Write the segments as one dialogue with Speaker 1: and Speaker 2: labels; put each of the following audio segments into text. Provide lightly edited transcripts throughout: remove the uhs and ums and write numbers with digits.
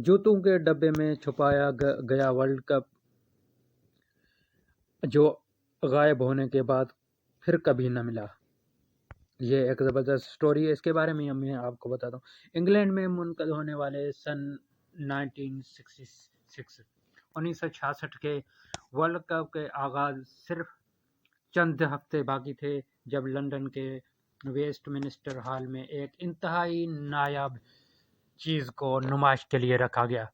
Speaker 1: जूतों के डब्बे में छुपाया गया वर्ल्ड कप, जो गायब होने के बाद फिर कभी न मिला। ये एक ज़बरदस्त स्टोरी है, इसके बारे में मैं आपको बताता हूँ। इंग्लैंड में मुनक़द होने वाले सन 1966 के वर्ल्ड कप के आगाज़ सिर्फ चंद हफ्ते बाकी थे जब लंदन के वेस्टमिनिस्टर हॉल में एक इंतहाई नायाब चीज़ को नुमाइश के लिए रखा गया।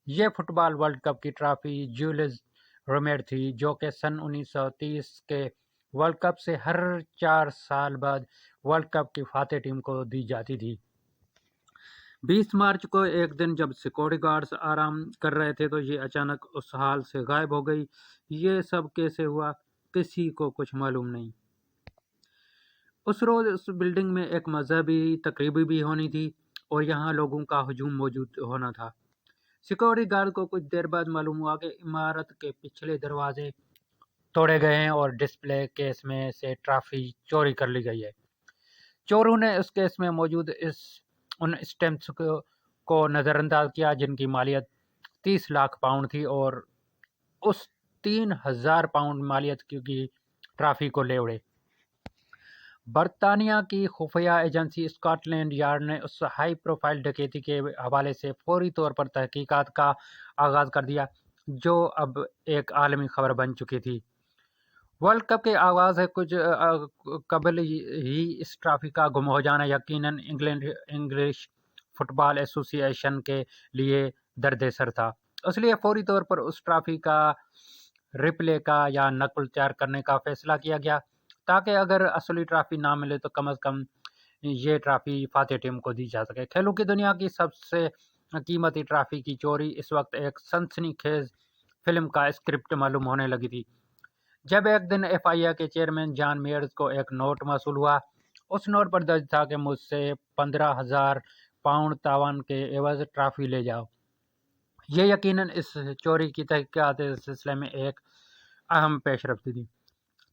Speaker 1: ये फुटबॉल वर्ल्ड कप की ट्रॉफी जूलियस रोमेर थी, जो कि सन 1930 के वर्ल्ड कप से हर 4 साल बाद वर्ल्ड कप की फातेह टीम को दी जाती थी। 20 मार्च को एक दिन जब सिक्योरिटी गार्ड्स आराम कर रहे थे तो ये अचानक उस हाल से गायब हो गई। ये सब कैसे हुआ, किसी को कुछ मालूम नहीं। उस रोज उस बिल्डिंग में एक मजहबी तकरीब भी होनी थी और यहाँ लोगों का हुजूम मौजूद होना था। सिक्योरिटी गार्ड को कुछ देर बाद मालूम हुआ कि इमारत के पिछले दरवाजे तोड़े गए हैं और डिस्प्ले केस में से ट्रॉफी चोरी कर ली गई है। चोरों ने उस केस में मौजूद उन स्टैम्प्स को नज़रअंदाज किया जिनकी मालियत 30 लाख पाउंड थी और उस 3000 पाउंड मालियत की ट्रॉफी को ले उड़े। बरतानिया की खुफिया एजेंसी स्कॉटलैंड यार्ड ने उस हाई प्रोफाइल डकैती के हवाले से फौरी तौर पर तहकीकात का आगाज़ कर दिया, जो अब एक आलमी खबर बन चुकी थी। वर्ल्ड कप के आगाज़ से कुछ कबल ही इस ट्रॉफी का गुम हो जाना यकीनन इंग्लिश फुटबॉल एसोसिएशन के लिए दर्द सर था। इसलिए फौरी तौर पर उस ट्रॉफी का रिप्ले का या नकल तैयार करने का फैसला किया गया, ताकि अगर असली ट्रॉफी ना मिले तो कम अज़ कम ये ट्रॉफी फातेह टीम को दी जा सके। खेलों की दुनिया की सबसे कीमती ट्रॉफी की चोरी इस वक्त एक सनसनीखेज फिल्म का स्क्रिप्ट मालूम होने लगी थी। जब एक दिन FIA के चेयरमैन जॉन मेयर्स को एक नोट मौसूल हुआ, उस नोट पर दर्ज था कि मुझसे 15,000 पाउंड तावान के एवज ट्रॉफी ले जाओ। ये यकीनन इस चोरी की तहकीकात के सिलसिले में एक अहम पेशरफ्त थी।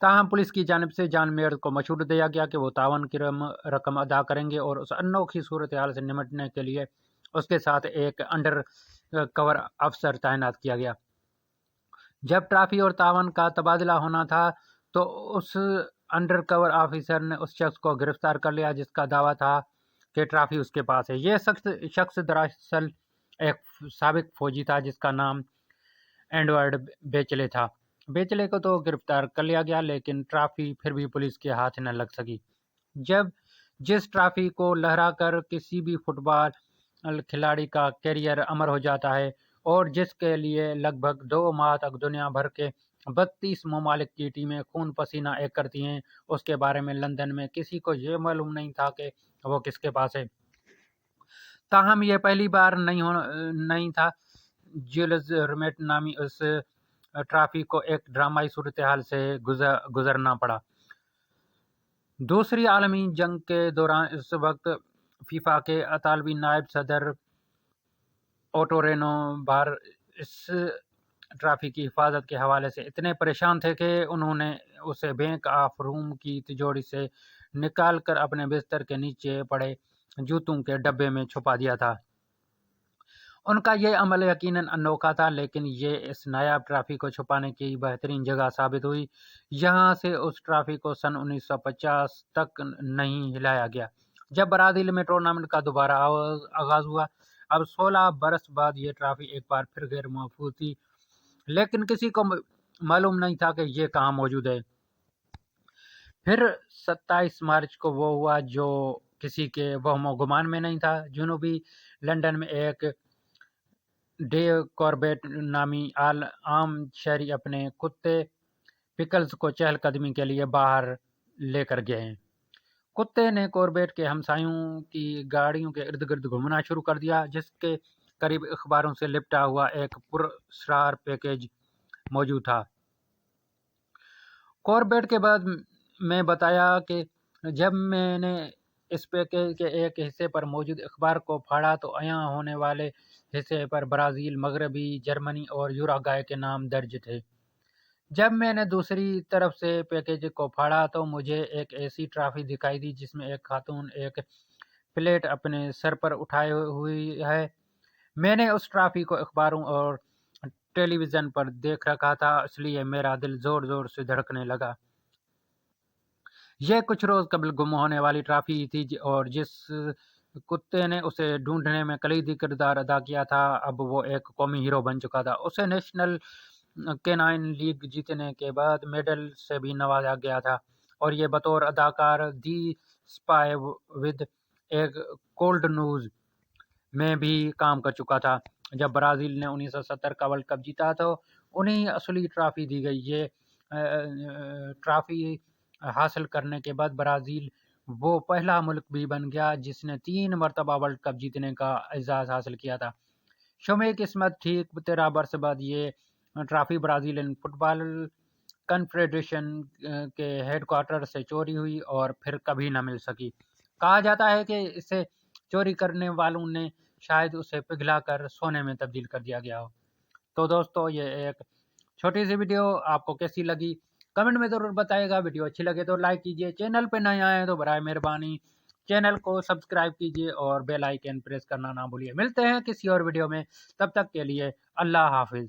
Speaker 1: ताहम पुलिस की जानिब से जॉन मेयर्स को मशवरा दिया गया कि वो तावान की रकम अदा करेंगे और उस अनोखी सूरत हाल से निपटने के लिए उसके साथ एक अंडर कवर अफसर तैनात किया गया। जब ट्रॉफी और तावन का तबादला होना था तो उस अंडर कवर ऑफिसर ने उस शख्स को गिरफ्तार कर लिया जिसका दावा था कि ट्रॉफी उसके पास है। यह शख्स दरअसल एक साबिक फौजी था जिसका नाम एडवर्ड बेचले था। बेचले को तो गिरफ्तार कर लिया गया, लेकिन ट्रॉफी फिर भी पुलिस के हाथ न लग सकी। जिस ट्रॉफी को लहराकर किसी भी फुटबॉल खिलाड़ी का कैरियर अमर हो जाता है और जिसके लिए लगभग 2 माह तक दुनिया भर के 32 ममालिक की टीमें खून पसीना एक करती हैं, उसके बारे में लंदन में किसी को ये मालूम नहीं था कि वो किसके पास है। ताहम यह पहली बार नहीं था जूलियस रोमेर नामी उस ट्रॉफी को एक ड्रामाई सूरत हाल से गुजरना पड़ा। दूसरी आलमी जंग के दौरान इस वक्त फीफा के अतालवी नायब सदर ओटो रेनो बार इस ट्रॉफी की हिफाजत के हवाले से इतने परेशान थे कि उन्होंने उसे बैंक ऑफ रूम की तिजोरी से निकाल कर अपने बिस्तर के नीचे पड़े जूतों के डब्बे में छुपा दिया था। उनका यह अमल यकीनन अनोखा था, लेकिन ये इस नायाब ट्रॉफी को छुपाने की बेहतरीन जगह साबित हुई। यहाँ से उस ट्रॉफी को सन 1950 तक नहीं हिलाया गया, जब ब्राज़ील में टूर्नामेंट का दोबारा आगाज़ हुआ। अब 16 बरस बाद ये ट्रॉफी एक बार फिर गैर महफूज थी, लेकिन किसी को मालूम नहीं था कि ये कहाँ मौजूद है। फिर 27 मार्च को वो हुआ जो किसी के वहमो गुमान में नहीं था। जनूबी लंदन में एक डेव कॉर्बेट नामी आम शहरी अपने कुत्ते पिकल्स को चहलकदमी के लिए बाहर लेकर गए हैं। कुत्ते ने कॉर्बेट के हमसायों की गाड़ियों के इर्द गिर्द घूमना शुरू कर दिया, जिसके करीब अखबारों से लिपटा हुआ एक पुरस्कार पैकेज मौजूद था। कॉर्बेट के बाद मैं बताया कि जब मैंने इस पैकेज के एक हिस्से पर मौजूद अखबार को फाड़ा तो यहाँ होने वाले हिस्से पर ब्राज़ील, मगरबी जर्मनी और यूरुग्वे के नाम दर्ज थे। जब मैंने दूसरी तरफ से पैकेज को फाड़ा तो मुझे एक ऐसी ट्रॉफी दिखाई दी जिसमें एक खातून एक प्लेट अपने सर पर उठाए हुई है। میں نے اس ٹرافی کو اخباروں اور ٹیلی ویژن پر دیکھ رکھا تھا، اس لیے میرا دل زور زور سے دھڑکنے لگا۔ یہ کچھ روز قبل گم ہونے والی ٹرافی تھی اور جس کتے نے اسے ڈھونڈنے میں کلیدی کردار ادا کیا تھا اب وہ ایک قومی ہیرو بن چکا تھا۔ اسے نیشنل کینائن لیگ جیتنے کے بعد میڈل سے بھی نوازا گیا تھا اور یہ بطور اداکار دی اسپائی ود ایک کولڈ نیوز میں بھی کام کر چکا تھا۔ جب برازیل نے 1970 کا ورلڈ کپ جیتا تو انہیں اصلی ٹرافی دی گئی۔ یہ ٹرافی حاصل کرنے کے بعد برازیل وہ پہلا ملک بھی بن گیا جس نے 3 مرتبہ ورلڈ کپ جیتنے کا اعزاز حاصل کیا تھا۔ شومی قسمت ٹھیک 13 برس بعد یہ ٹرافی برازیلین فٹ بال کنفیڈریشن کے ہیڈ کوارٹر سے چوری ہوئی اور پھر کبھی نہ مل سکی۔ کہا جاتا ہے کہ اسے چوری کرنے والوں نے شاید اسے پگھلا کر سونے میں تبدیل کر دیا گیا ہو۔ تو دوستو یہ ایک چھوٹی سی ویڈیو آپ کو کیسی لگی کمنٹ میں ضرور بتائے گا۔ ویڈیو اچھی لگے تو لائک کیجئے، چینل پہ نئے آئے تو برائے مہربانی چینل کو سبسکرائب کیجئے اور بیل آئیکن پریس کرنا نہ بھولیے۔ ملتے ہیں کسی اور ویڈیو میں، تب تک کے لیے اللہ حافظ۔